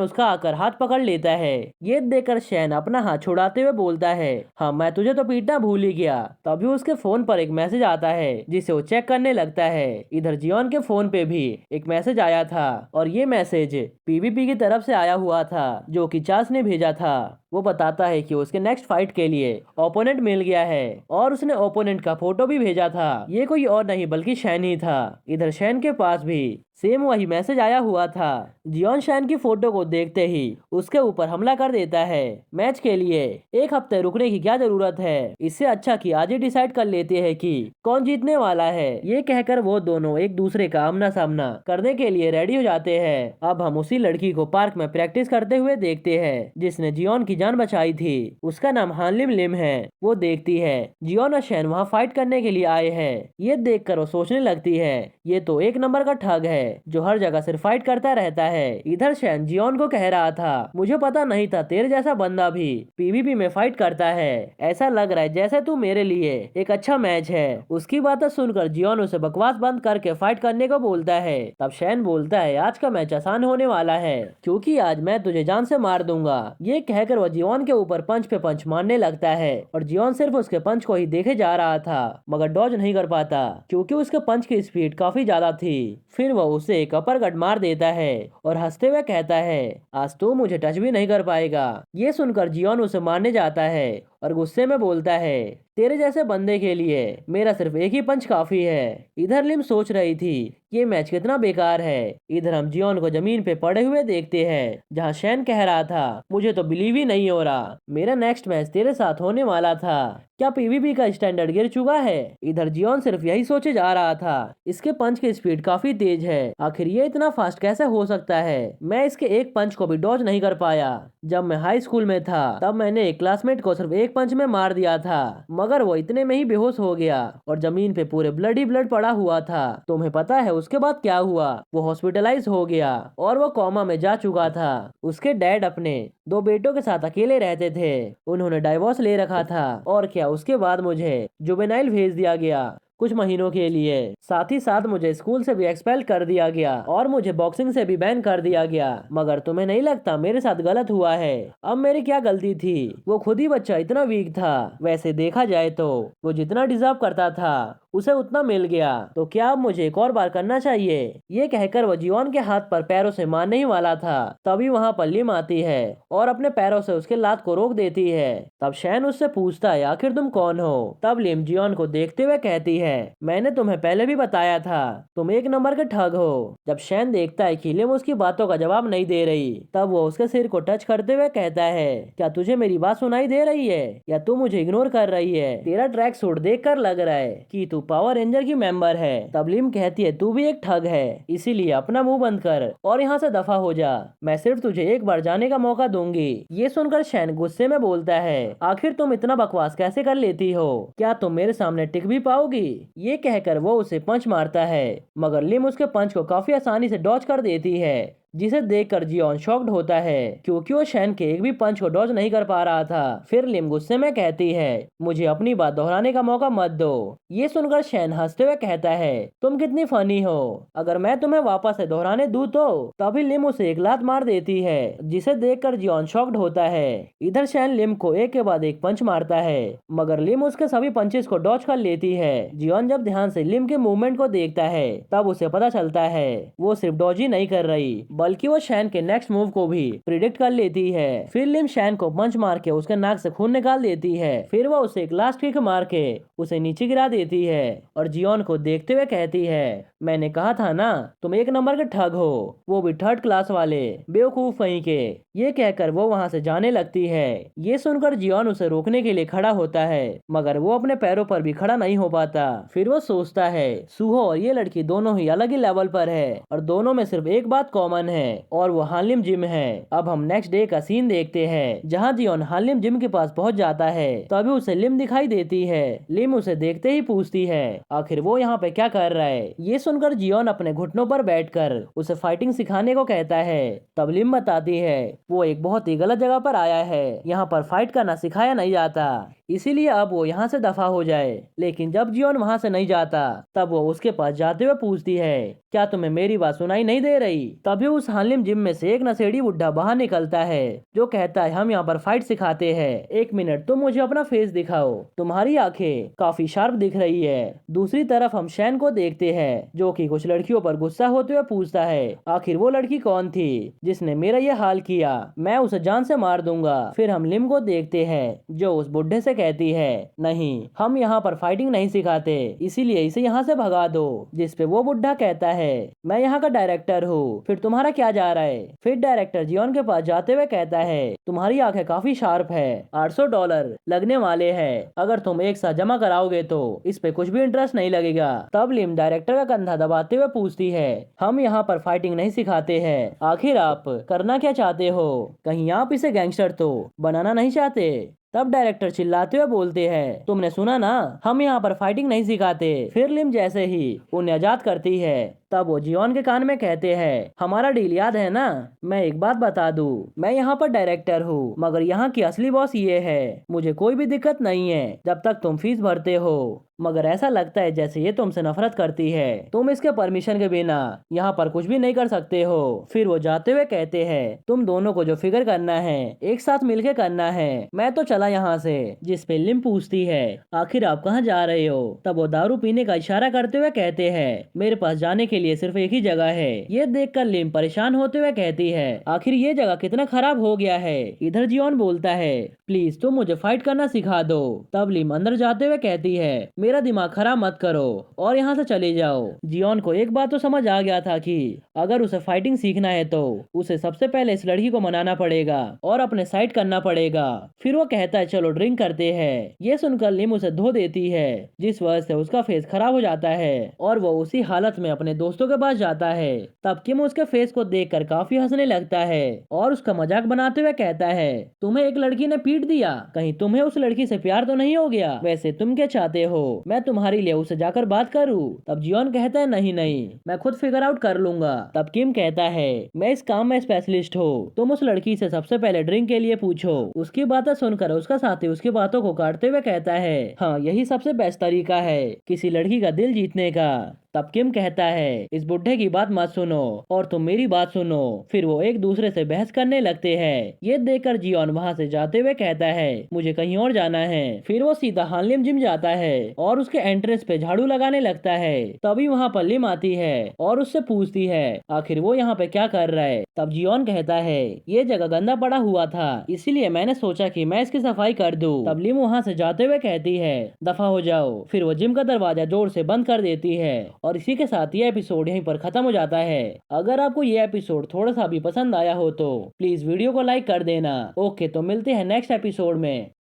उसका आकर हाथ पकड़ लेता है। ये देखकर शैन अपना हाथ छुड़ाते हुए बोलता है, हाँ मैं तुझे तो पीटना भूल ही गया। तभी उसके फोन पर एक मैसेज आता है जिसे वो चेक करने लगता है। इधर जियोन के फोन पे भी एक मैसेज आया था और ये मैसेज पीवीपी की तरफ से आया हुआ था, जो कि चार्ल्स ने भेजा था। वो बताता है कि उसके नेक्स्ट फाइट के लिए ओपोनेंट मिल गया है और उसने ओपोनेंट का फोटो भी भेजा था। ये कोई और नहीं बल्कि शैन ही था। इधर शैन के पास भी सेम वही मैसेज आया हुआ था। जियोन शैन की फोटो को देखते ही उसके ऊपर हमला कर देता है। मैच के लिए एक हफ्ते रुकने की क्या जरूरत है, इससे अच्छा कि आज ही डिसाइड कर लेते हैं कि कौन जीतने वाला है। ये कहकर वो दोनों एक दूसरे का आमना सामना करने के लिए रेडी हो जाते हैं। अब हम उसी लड़की को पार्क में प्रैक्टिस करते हुए देखते हैं जिसने जियोन की जान बचाई थी। उसका नाम हानलिम लिम है। वो देखती है जियोन और शैन वहाँ फाइट करने के लिए आए हैं। ये देखकर वो सोचने लगती है, ये तो एक नंबर का ठग है, जो हर जगह सिर्फ फाइट करता रहता है। इधर शैन जियोन को कह रहा था, मुझे पता नहीं था तेरे जैसा बंदा भी पीवीपी में फाइट करता है। ऐसा लग रहा है जैसे तू मेरे लिए एक अच्छा मैच है। उसकी बातें सुनकर जियोन उसे बकवास बंद करके फाइट करने को बोलता है। तब शैन बोलता है, आज का मैच आसान होने वाला है क्योंकि आज मैं तुझे जान से मार दूंगा। ये कहकर वह जियोन के ऊपर पंच पे पंच मारने लगता है और जियोन सिर्फ उसके पंच को ही देखे जा रहा था मगर डॉज नहीं कर पाता क्योंकि उसके पंच की स्पीड काफी ज्यादा थी। फिर वह उसे एक अपर कट मार देता है और हंसते हुए कहता है, आज तू मुझे टच भी नहीं कर पाएगा। ये सुनकर जियोन उसे मारने जाता है और गुस्से में बोलता है, तेरे जैसे बंदे के लिए मेरा सिर्फ एक ही पंच काफी है। इधर लिम सोच रही थी ये मैच कितना बेकार है। इधर हम जियोन को जमीन पे पड़े हुए देखते हैं जहाँ शैन कह रहा था, मुझे तो बिलीव ही नहीं हो रहा मेरा नेक्स्ट मैच तेरे साथ होने वाला था। क्या पीवीपी का स्टैंडर्ड गिर चुका है? इधर जियोन सिर्फ यही सोचे जा रहा था, इसके पंच की स्पीड काफी तेज है, आखिर ये इतना फास्ट कैसे हो सकता है। मैं इसके एक पंच को भी डॉज नहीं कर पाया। जब मैं हाई स्कूल में था तब मैंने एक क्लासमेट को सिर्फ एक पंच में मार दिया था मगर वो इतने में ही बेहोश हो गया और जमीन पे पूरे ब्लड ही ब्लड पड़ा हुआ था। तुम्हें पता है उसके बाद क्या हुआ? वो हॉस्पिटलाइज हो गया और वो कोमा में जा चुका था। उसके डैड अपने 2 बेटों के साथ अकेले रहते थे, उन्होंने डाइवोर्स ले रखा था। और क्या, उसके बाद मुझे जुवेनाइल भेज दिया गया कुछ महीनों के लिए। साथ ही साथ मुझे स्कूल से भी एक्सपेल कर दिया गया और मुझे बॉक्सिंग से भी बैन कर दिया गया। मगर तुम्हें नहीं लगता मेरे साथ गलत हुआ है? अब मेरी क्या गलती थी? वो खुद ही बच्चा इतना वीक था। वैसे देखा जाए तो वो जितना डिजर्व करता था उसे उतना मिल गया, तो क्या अब मुझे एक और बार करना चाहिए? ये कहकर वो जियोन के हाथ पर पैरों से मारने ही वाला था तभी वहाँ पर लिम आती है और अपने पैरों से उसके लात को रोक देती है। तब शैन उससे पूछता है, आखिर तुम कौन हो? तब लिम जियोन को देखते हुए कहती है, मैंने तुम्हें पहले भी बताया था तुम एक नंबर के ठग हो। जब शैन देखता है कि लिम उसकी बातों का जवाब नहीं दे रही तब वो उसके सिर को टच करते हुए कहता है, क्या तुझे मेरी बात सुनाई दे रही है या तू मुझे इग्नोर कर रही है? तेरा ट्रैक सूट देख कर लग रहा है कि तू पावर रेंजर की मेंबर है। तब लिम कहती है, तू भी एक ठग है, इसीलिए अपना मुंह बंद कर और यहाँ से दफा हो जा। मैं सिर्फ तुझे एक बार जाने का मौका दूंगी। ये सुनकर शैन गुस्से में बोलता है, आखिर तुम इतना बकवास कैसे कर लेती हो? क्या तुम मेरे सामने टिक भी पाओगी? ये कहकर वो उसे पंच मारता है मगर लिम उसके पंच को काफी आसानी से डॉज कर देती है जिसे देखकर जियोन शॉक्ड होता है क्योंकि वो शैन के एक भी पंच को डॉज नहीं कर पा रहा था। फिर लिम गुस्से में कहती है, मुझे अपनी बात दोहराने का मौका मत दो। ये सुनकर शैन हंसते हुए कहता है, तुम कितनी फनी हो, अगर मैं तुम्हें वापस से दोहराने दूं तो? तभी लिम उसे एक लात मार देती है जिसे देखकर जियोन शॉक्ड होता है। इधर शैन लिम को एक के बाद एक पंच मारता है मगर लिम उसके सभी पंचेस को डॉज कर लेती है। जियोन जब ध्यान से लिम के मूवमेंट को देखता है तब उसे पता चलता है वो सिर्फ डॉज ही नहीं कर रही बल्कि वो शैन के नेक्स्ट मूव को भी प्रिडिक्ट कर लेती है। फिर लिम शैन को पंच मार के उसके नाक से खून निकाल देती है। फिर वो उसे एक लास्ट किक मार के उसे नीचे गिरा देती है और जियोन को देखते हुए कहती है, मैंने कहा था ना तुम एक नंबर के ठग हो, वो भी थर्ड क्लास वाले बेवकूफ वहीं के। ये कहकर वो वहाँ से जाने लगती है। ये सुनकर जियोन उसे रोकने के लिए खड़ा होता है मगर वो अपने पैरों पर भी खड़ा नहीं हो पाता। फिर वो सोचता है, सूहो और ये लड़की दोनों ही अलग ही लेवल पर है और दोनों में सिर्फ एक बात कॉमन है और वो हार्लेम जिम है। अब हम नेक्स्ट डे का सीन देखते हैं जहाँ जियोन हार्लेम जिम के पास पहुँच जाता है तभी उसे लिम दिखाई देती है। लिम उसे देखते ही पूछती है, आखिर वो यहाँ पे क्या कर रहा है? ये सुनकर जियोन अपने घुटनों पर बैठकर उसे फाइटिंग सिखाने को कहता है। तब लिम बताती है, वो एक बहुत ही गलत जगह पर आया है, यहाँ पर फाइट करना सिखाया नहीं जाता, इसीलिए अब वो यहाँ से दफा हो जाए। लेकिन जब जियोन वहाँ से नहीं जाता तब वो उसके पास जाते हुए पूछती है, क्या तुम्हें मेरी बात सुनाई नहीं दे रही? तभी उस हार्लेम जिम में से एक नशेड़ी बुड्ढा बाहर निकलता है जो कहता है, हम यहाँ पर फाइट सिखाते हैं, एक मिनट तुम मुझे अपना फेस दिखाओ, तुम्हारी आंखें काफी शार्प दिख रही है। दूसरी तरफ हम शैन को देखते हैं जो कि कुछ लड़कियों पर गुस्सा होते हुए पूछता है, आखिर वो लड़की कौन थी जिसने मेरा ये हाल किया? मैं उसे जान से मार दूंगा। फिर हम लिम को देखते हैं जो उस बुढ़े से कहती है, नहीं हम यहाँ पर फाइटिंग नहीं सिखाते, इसीलिए इसे यहाँ से भगा दो। जिस पे वो बुढ़ा कहता है, मैं यहाँ का डायरेक्टर हूँ, फिर तुम्हारा क्या जा रहा है? फिर डायरेक्टर जियोन के पास जाते हुए कहता है, तुम्हारी आंखें काफी शार्प है, $800 लगने वाले हैं, अगर तुम एक साथ जमा कराओगे तो इस पे कुछ भी इंटरेस्ट नहीं लगेगा। तब लिम डायरेक्टर का कंधा दबाते हुए पूछती है, हम यहाँ पर फाइटिंग नहीं सिखाते हैं, आखिर आप करना क्या चाहते हो? कहीं आप इसे गैंगस्टर तो बनाना नहीं चाहते? तब डायरेक्टर चिल्लाते हुए बोलते हैं, तुमने सुना ना, हम यहाँ पर फाइटिंग नहीं सिखाते। फिर लिम जैसे ही उन्हें आजाद करती है तब वो जियोन के कान में कहते हैं, हमारा डील याद है ना? मैं एक बात बता दूं, मैं यहाँ पर डायरेक्टर हूँ, मगर यहाँ की असली बॉस ये है। मुझे कोई भी दिक्कत नहीं है जब तक तुम फीस भरते हो, मगर ऐसा लगता है जैसे ये तुमसे नफरत करती है। तुम इसके परमिशन के बिना यहाँ पर कुछ भी नहीं कर सकते हो। फिर वो जाते हुए कहते हैं, तुम दोनों को जो फिगर करना है एक साथ मिलके करना है। मैं तो चला यहाँ से। जिस पे लिम पूछती है, आखिर आप कहाँ जा रहे हो? तब वो दारू पीने का इशारा करते हुए कहते हैं, मेरे पास जाने के लिए सिर्फ एक ही जगह है। ये देखकर लिम परेशान होते हुए कहती है, आखिर ये जगह कितना खराब हो गया है। इधर जियोन बोलता है, प्लीज तुम मुझे फाइट करना सिखा दो। तब लिम अंदर जाते हुए कहती है, मेरा दिमाग खराब मत करो और यहाँ से चले जाओ। जियोन को एक बात तो समझ आ गया था कि अगर उसे फाइटिंग सीखना है तो उसे सबसे पहले इस लड़की को मनाना पड़ेगा और अपने साइड करना पड़ेगा। फिर वो कहता है, चलो ड्रिंक करते हैं। ये सुनकर लिम उसे धो देती है, जिस वजह से उसका फेस खराब हो जाता है और वो उसी हालत में अपने दोस्तों के पास जाता है। तब किम उसके फेस को देखकर काफी हंसने लगता है और उसका मजाक बनाते हुए कहता है, तुम्हें एक लड़की ने पीट दिया, कहीं तुम्हें उस लड़की से प्यार तो नहीं हो गया? वैसे तुम क्या चाहते हो, मैं तुम्हारे लिए उसे जाकर बात करूं? तब जियोन कहता है, नहीं नहीं, मैं खुद फिगर आउट कर लूंगा। तब किम कहता है, मैं इस काम में स्पेशलिस्ट हूँ, तुम उस लड़की से सबसे पहले ड्रिंक के लिए पूछो। उसकी बातें सुनकर उसका साथी उसकी बातों को काटते हुए कहता है, हाँ यही सबसे बेस्ट तरीका है किसी लड़की का दिल जीतने का। तब किम कहता है, इस बुढ़े की बात मत सुनो और तुम मेरी बात सुनो। फिर वो एक दूसरे से बहस करने लगते हैं। ये देखकर जियोन वहाँ से जाते हुए कहता है, मुझे कहीं और जाना है। फिर वो सीधा हानलिम जिम जाता है और उसके एंट्रेंस पे झाड़ू लगाने लगता है। तभी वहाँ पर लिम आती है और उससे पूछती है, आखिर वो यहाँ पे क्या कर रहा है? तब जियोन कहता है, ये जगह गंदा पड़ा हुआ था, इसीलिए मैंने सोचा कि मैं इसकी सफाई कर दूं। तब लिम वहाँ से जाते हुए कहती है, दफा हो जाओ। फिर वो जिम का दरवाजा जोर से बंद कर देती है और इसी के साथ ये एपिसोड यहीं पर खत्म हो जाता है। अगर आपको ये एपिसोड थोड़ा सा भी पसंद आया हो तो प्लीज वीडियो को लाइक कर देना। ओके, तो मिलते हैं नेक्स्ट एपिसोड में।